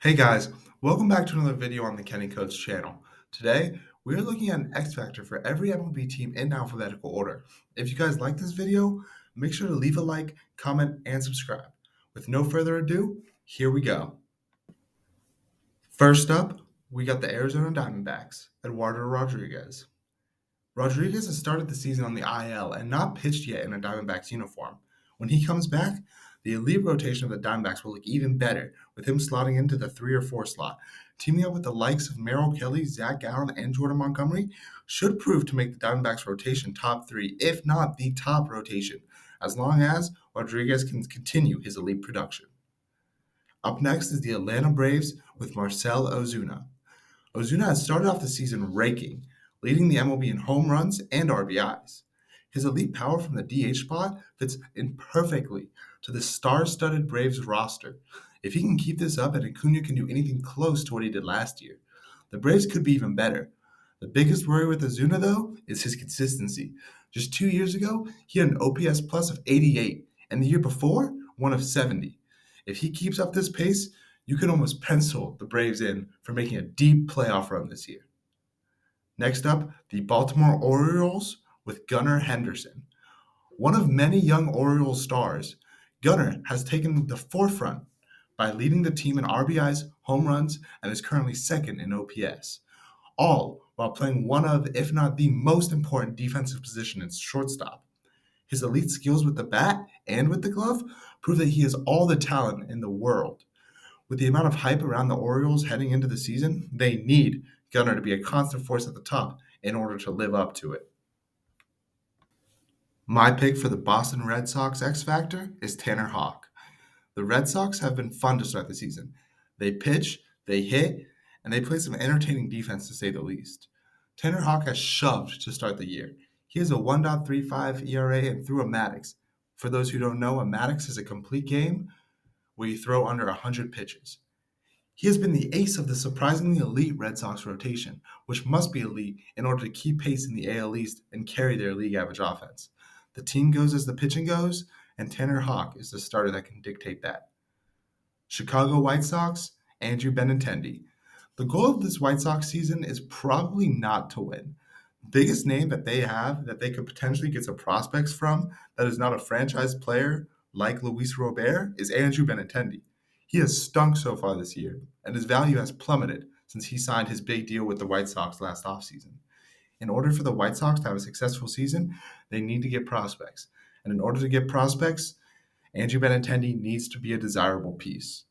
Hey guys, welcome back to another video on the Kenny Codes channel. Today, we are looking at an X Factor for every MLB team in alphabetical order. If you guys like this video, make sure to leave a like, comment, and subscribe. With no further ado, here we go. First up, we got the Arizona Diamondbacks, Eduardo Rodriguez. Rodriguez has started the season on the IL and not pitched yet in a Diamondbacks uniform. When he comes back, the elite rotation of the Diamondbacks will look even better, with him slotting into the 3 or 4 slot. Teaming up with the likes of Merrill Kelly, Zach Gallen, and Jordan Montgomery should prove to make the Diamondbacks rotation top 3, if not the top rotation, as long as Rodriguez can continue his elite production. Up next is the Atlanta Braves with Marcell Ozuna. Ozuna has started off the season raking, leading the MLB in home runs and RBIs. His elite power from the DH spot fits in perfectly to the star-studded Braves roster. If he can keep this up and Acuna can do anything close to what he did last year, the Braves could be even better. The biggest worry with Ozuna, though, is his consistency. Just 2 years ago, he had an OPS plus of 88, and the year before, one of 70. If he keeps up this pace, you can almost pencil the Braves in for making a deep playoff run this year. Next up, the Baltimore Orioles with Gunnar Henderson. One of many young Orioles stars, Gunnar has taken the forefront by leading the team in RBIs, home runs, and is currently second in OPS, all while playing one of, if not the most important defensive position in shortstop. His elite skills with the bat and with the glove prove that he has all the talent in the world. With the amount of hype around the Orioles heading into the season, they need Gunnar to be a constant force at the top in order to live up to it. My pick for the Boston Red Sox X Factor is Tanner Houck. The Red Sox have been fun to start the season. They pitch, they hit, and they play some entertaining defense to say the least. Tanner Houck has shoved to start the year. He has a 1.35 ERA and threw a Maddox. For those who don't know, a Maddox is a complete game where you throw under 100 pitches. He has been the ace of the surprisingly elite Red Sox rotation, which must be elite in order to keep pace in the AL East and carry their league average offense. The team goes as the pitching goes, and Tanner Houck is the starter that can dictate that. Chicago White Sox, Andrew Benintendi. The goal of this White Sox season is probably not to win. The biggest name that they have that they could potentially get some prospects from that is not a franchise player like Luis Robert is Andrew Benintendi. He has stunk so far this year, and his value has plummeted since he signed his big deal with the White Sox last offseason. In order for the White Sox to have a successful season, they need to get prospects. And in order to get prospects, Andrew Benintendi needs to be a desirable piece.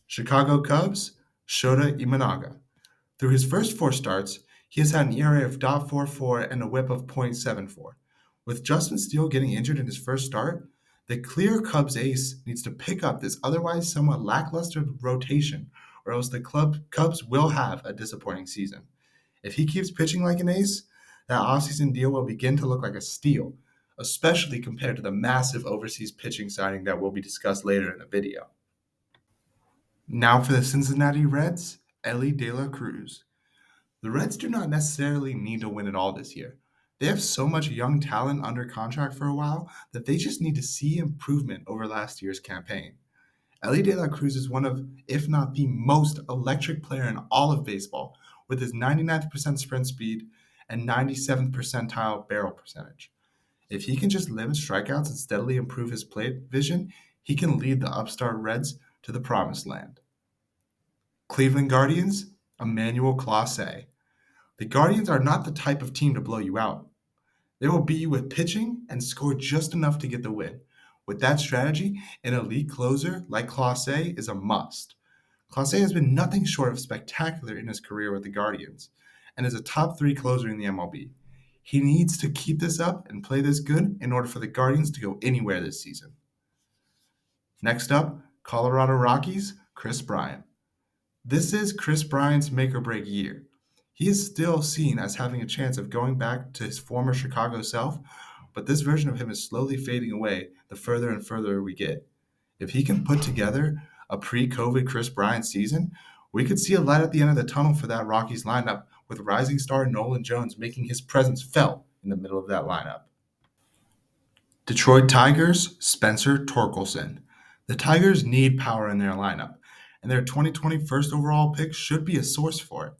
Chicago Cubs, Shota Imanaga. Through his first 4 starts, he has had an ERA of .44 and a whip of .74. With Justin Steele getting injured in his first start, the clear Cubs ace needs to pick up this otherwise somewhat lackluster rotation, or else the Cubs will have a disappointing season. If he keeps pitching like an ace, that offseason deal will begin to look like a steal, especially compared to the massive overseas pitching signing that will be discussed later in the video. Now for the Cincinnati Reds, Elly De La Cruz. The Reds do not necessarily need to win it all this year. They have so much young talent under contract for a while that they just need to see improvement over last year's campaign. Elly De La Cruz is one of, if not the most electric player in all of baseball, with his 99th sprint speed and 97th percentile barrel percentage. If he can just limit strikeouts and steadily improve his plate vision, he can lead the upstart Reds to the promised land. Cleveland Guardians, Emmanuel Clase. The Guardians are not the type of team to blow you out. They will beat you with pitching and score just enough to get the win. With that strategy, an elite closer like Clase is a must. Clase has been nothing short of spectacular in his career with the Guardians and is a top 3 closer in the MLB. He needs to keep this up and play this good in order for the Guardians to go anywhere this season. Next up, Colorado Rockies, Chris Bryant. This is Chris Bryant's make or break year. He is still seen as having a chance of going back to his former Chicago self, but this version of him is slowly fading away the further and further we get. If he can put together a pre-COVID Chris Bryant season, we could see a light at the end of the tunnel for that Rockies lineup, with rising star Nolan Jones making his presence felt in the middle of that lineup. Detroit Tigers, Spencer Torkelson. The Tigers need power in their lineup, and their 2020 first overall pick should be a source for it.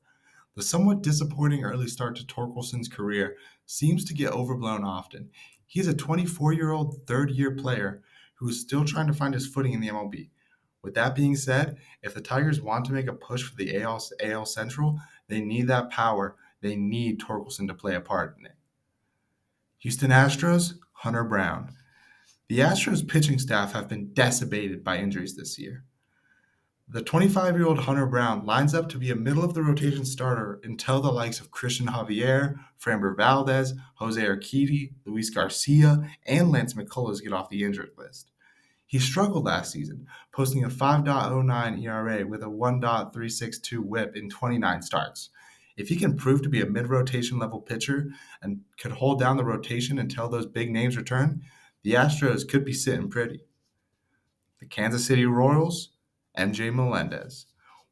The somewhat disappointing early start to Torkelson's career seems to get overblown often. He's a 24-year-old third-year player who is still trying to find his footing in the MLB. With that being said, if the Tigers want to make a push for the AL Central, they need that power. They need Torkelson to play a part in it. Houston Astros, Hunter Brown. The Astros pitching staff have been decimated by injuries this year. The 25-year-old Hunter Brown lines up to be a middle-of-the-rotation starter until the likes of Christian Javier, Framber Valdez, Jose Urquidy, Luis Garcia, and Lance McCullers get off the injured list. He struggled last season, posting a 5.09 ERA with a 1.362 whip in 29 starts. If he can prove to be a mid-rotation level pitcher and could hold down the rotation until those big names return, the Astros could be sitting pretty. The Kansas City Royals, MJ Melendez.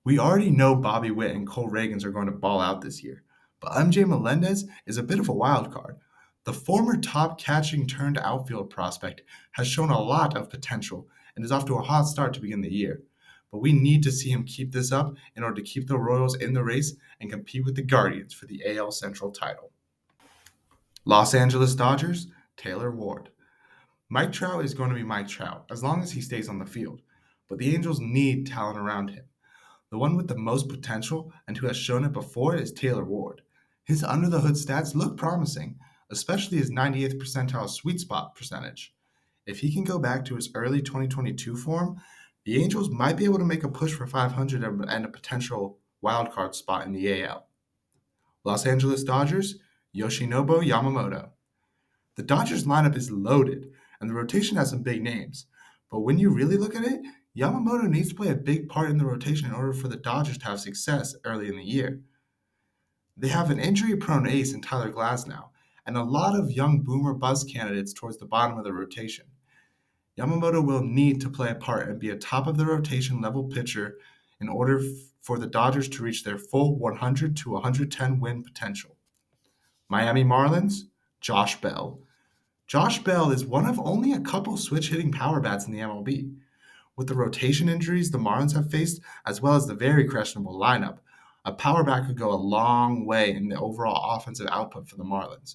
We already know Bobby Witt and Cole Reagans are going to ball out this year, but MJ Melendez is a bit of a wild card. The former top catching turned outfield prospect has shown a lot of potential and is off to a hot start to begin the year. But we need to see him keep this up in order to keep the Royals in the race and compete with the Guardians for the AL Central title. Los Angeles Dodgers, Taylor Ward. Mike Trout is going to be Mike Trout as long as he stays on the field, but the Angels need talent around him. The one with the most potential and who has shown it before is Taylor Ward. His under-the-hood stats look promising, especially his 98th percentile sweet spot percentage. If he can go back to his early 2022 form, the Angels might be able to make a push for 500 and a potential wildcard spot in the AL. Los Angeles Dodgers, Yoshinobu Yamamoto. The Dodgers lineup is loaded, and the rotation has some big names. But when you really look at it, Yamamoto needs to play a big part in the rotation in order for the Dodgers to have success early in the year. They have an injury-prone ace in Tyler Glasnow, and a lot of young boomer buzz candidates towards the bottom of the rotation. Yamamoto will need to play a part and be a top-of-the-rotation level pitcher in order for the Dodgers to reach their full 100 to 110 win potential. Miami Marlins, Josh Bell. Josh Bell is one of only a couple switch-hitting power bats in the MLB. With the rotation injuries the Marlins have faced, as well as the very questionable lineup, a power bat could go a long way in the overall offensive output for the Marlins.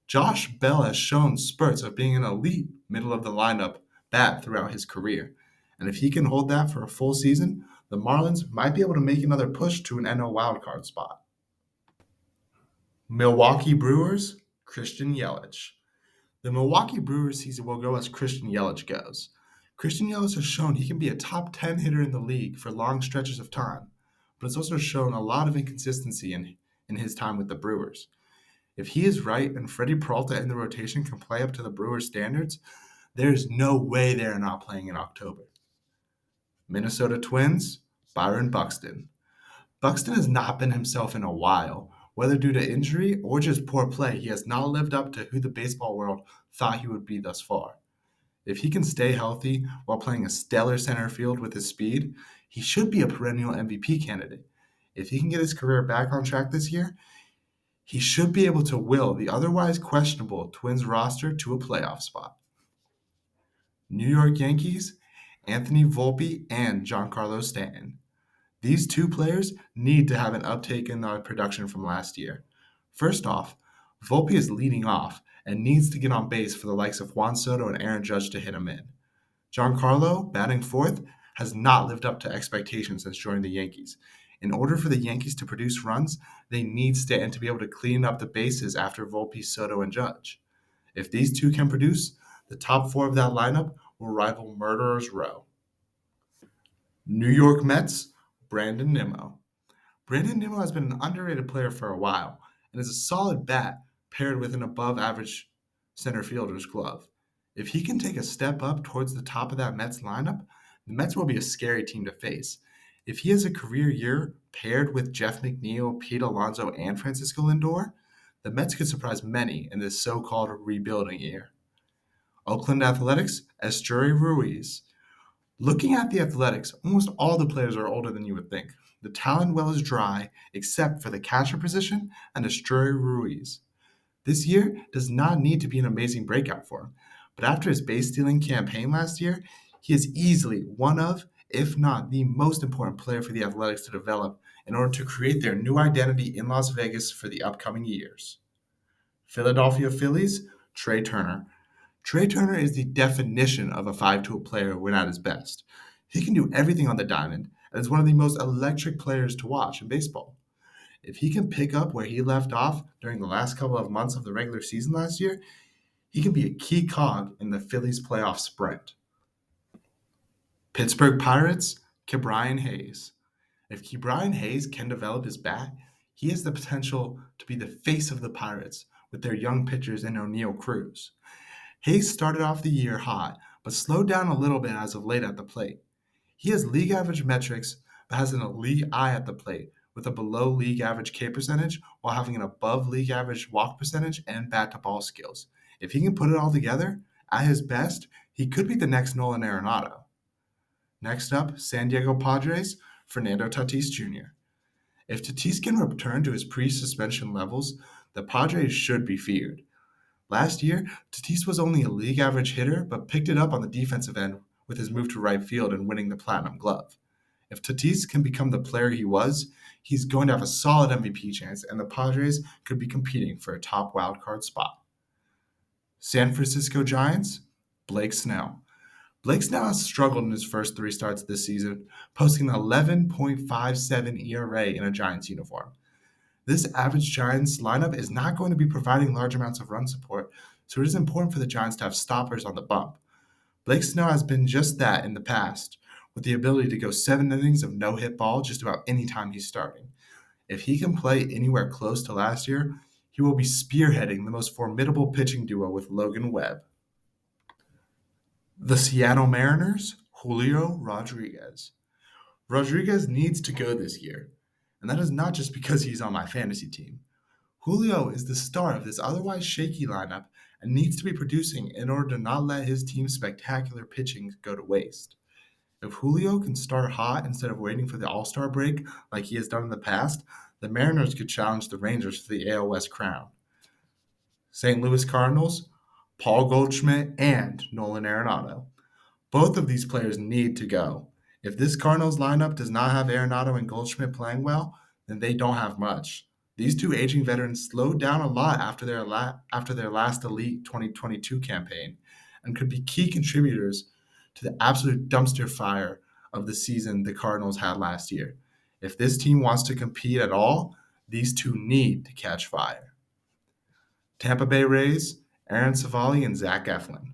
Josh Bell has shown spurts of being an elite middle-of-the-lineup bat throughout his career, and if he can hold that for a full season, the Marlins might be able to make another push to an NL wildcard spot. Milwaukee Brewers, Christian Yelich. The Milwaukee Brewers season will go as Christian Yelich goes. Christian Yelich has shown he can be a top 10 hitter in the league for long stretches of time, but it's also shown a lot of inconsistency in his time with the Brewers. If he is right and Freddie Peralta in the rotation can play up to the Brewers' standards, there's no way they are not playing in October. Minnesota Twins, Byron Buxton. Buxton has not been himself in a while. Whether due to injury or just poor play, he has not lived up to who the baseball world thought he would be thus far. If he can stay healthy while playing a stellar center field with his speed, he should be a perennial MVP candidate. If he can get his career back on track this year, he should be able to will the otherwise questionable Twins roster to a playoff spot. New York Yankees, Anthony Volpe and Giancarlo Stanton. These two players need to have an uptake in their production from last year. First off, Volpe is leading off and needs to get on base for the likes of Juan Soto and Aaron Judge to hit him in. Giancarlo, batting fourth, has not lived up to expectations since joining the Yankees. In order for the Yankees to produce runs, they need Stanton to be able to clean up the bases after Volpe, Soto, and Judge. If these two can produce, the top four of that lineup will rival Murderer's Row. New York Mets, Brandon Nimmo. Brandon Nimmo has been an underrated player for a while and is a solid bat paired with an above-average center fielder's glove. If he can take a step up towards the top of that Mets lineup, the Mets will be a scary team to face. If he has a career year paired with Jeff McNeil, Pete Alonso, and Francisco Lindor, the Mets could surprise many in this so-called rebuilding year. Oakland Athletics, Esteury Ruiz. Looking at the Athletics, almost all the players are older than you would think. The talent well is dry, except for the catcher position and Esteury Ruiz. This year does not need to be an amazing breakout for him, but after his base stealing campaign last year, he is easily one of, if not the most important player for the Athletics to develop in order to create their new identity in Las Vegas for the upcoming years. Philadelphia Phillies, Trey Turner. Trey Turner is the definition of a five-tool player when at his best. He can do everything on the diamond and is one of the most electric players to watch in baseball. If he can pick up where he left off during the last couple of months of the regular season last year, he can be a key cog in the Phillies' playoff sprint. Pittsburgh Pirates, Ke'Bryan Hayes. If Ke'Bryan Hayes can develop his bat, he has the potential to be the face of the Pirates with their young pitchers in O'Neal Cruz. Hayes started off the year hot, but slowed down a little bit as of late at the plate. He has league average metrics, but has an elite eye at the plate with a below league average K percentage while having an above league average walk percentage and bat to ball skills. If he can put it all together, at his best, he could be the next Nolan Arenado. Next up, San Diego Padres, Fernando Tatis Jr. If Tatis can return to his pre-suspension levels, the Padres should be feared. Last year, Tatis was only a league average hitter, but picked it up on the defensive end with his move to right field and winning the Platinum Glove. If Tatis can become the player he was, he's going to have a solid MVP chance, and the Padres could be competing for a top wildcard spot. San Francisco Giants, Blake Snell. Blake Snell has struggled in his first three starts this season, posting an 11.57 ERA in a Giants uniform. This average Giants lineup is not going to be providing large amounts of run support, so it is important for the Giants to have stoppers on the bump. Blake Snell has been just that in the past, with the ability to go 7 innings of no-hit ball just about any time he's starting. If he can play anywhere close to last year, he will be spearheading the most formidable pitching duo with Logan Webb. The Seattle Mariners, Julio Rodriguez. Rodriguez needs to go this year, and that is not just because he's on my fantasy team. Julio is the star of this otherwise shaky lineup and needs to be producing in order to not let his team's spectacular pitching go to waste. If Julio can start hot instead of waiting for the All-Star break like he has done in the past, the Mariners could challenge the Rangers for the AL West crown. St. Louis Cardinals, Paul Goldschmidt, and Nolan Arenado. Both of these players need to go. If this Cardinals lineup does not have Arenado and Goldschmidt playing well, then they don't have much. These two aging veterans slowed down a lot after their last elite 2022 campaign and could be key contributors to the absolute dumpster fire of the season the Cardinals had last year. If this team wants to compete at all, these two need to catch fire. Tampa Bay Rays, Aaron Savali, and Zach Eflin.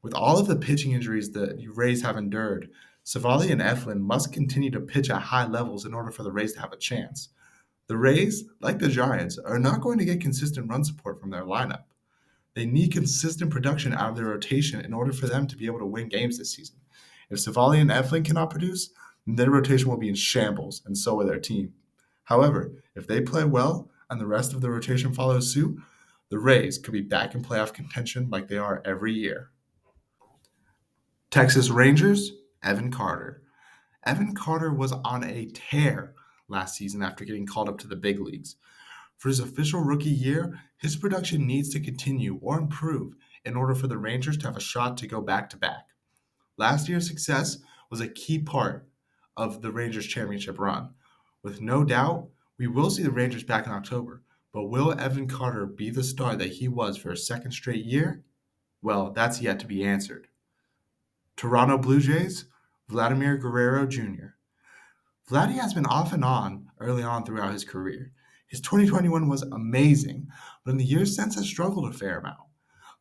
With all of the pitching injuries the Rays have endured, Savali and Eflin must continue to pitch at high levels in order for the Rays to have a chance. The Rays, like the Giants, are not going to get consistent run support from their lineup. They need consistent production out of their rotation in order for them to be able to win games this season. If Savali and Eflin cannot produce, then their rotation will be in shambles, and so will their team. However, if they play well and the rest of the rotation follows suit, the Rays could be back in playoff contention like they are every year. Texas Rangers, Evan Carter. Evan Carter was on a tear last season after getting called up to the big leagues. For his official rookie year, his production needs to continue or improve in order for the Rangers to have a shot to go back-to-back. Last year's success was a key part of the Rangers' championship run. With no doubt, we will see the Rangers back in October, but will Evan Carter be the star that he was for a second straight year? Well, that's yet to be answered. Toronto Blue Jays, Vladimir Guerrero Jr. Vladdy has been off and on early on throughout his career. His 2021 was amazing, but in the years since has struggled a fair amount.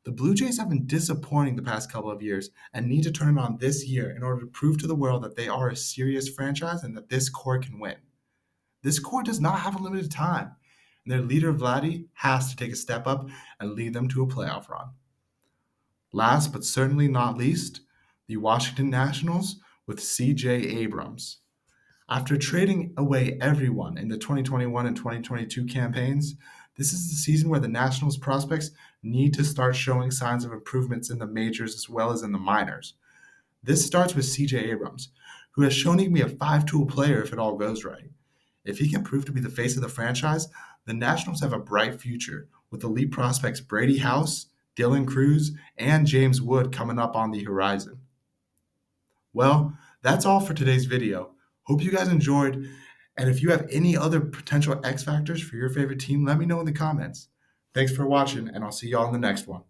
The Blue Jays have been disappointing the past couple of years and need to turn it on this year in order to prove to the world that they are a serious franchise and that this core can win. This core does not have a limited time, and their leader Vladdy has to take a step up and lead them to a playoff run. Last but certainly not least, the Washington Nationals with C.J. Abrams. After trading away everyone in the 2021 and 2022 campaigns, this is the season where the Nationals prospects need to start showing signs of improvements in the majors as well as in the minors. This starts with C.J. Abrams, who has shown he can be a five-tool player if it all goes right. If he can prove to be the face of the franchise, the Nationals have a bright future with elite prospects Brady House, Dylan Cruz, and James Wood coming up on the horizon. Well, That's all for today's video. Hope you guys enjoyed. And if you have any other potential X factors for your favorite team, let me know in the comments. Thanks for watching, and I'll see y'all in the next one.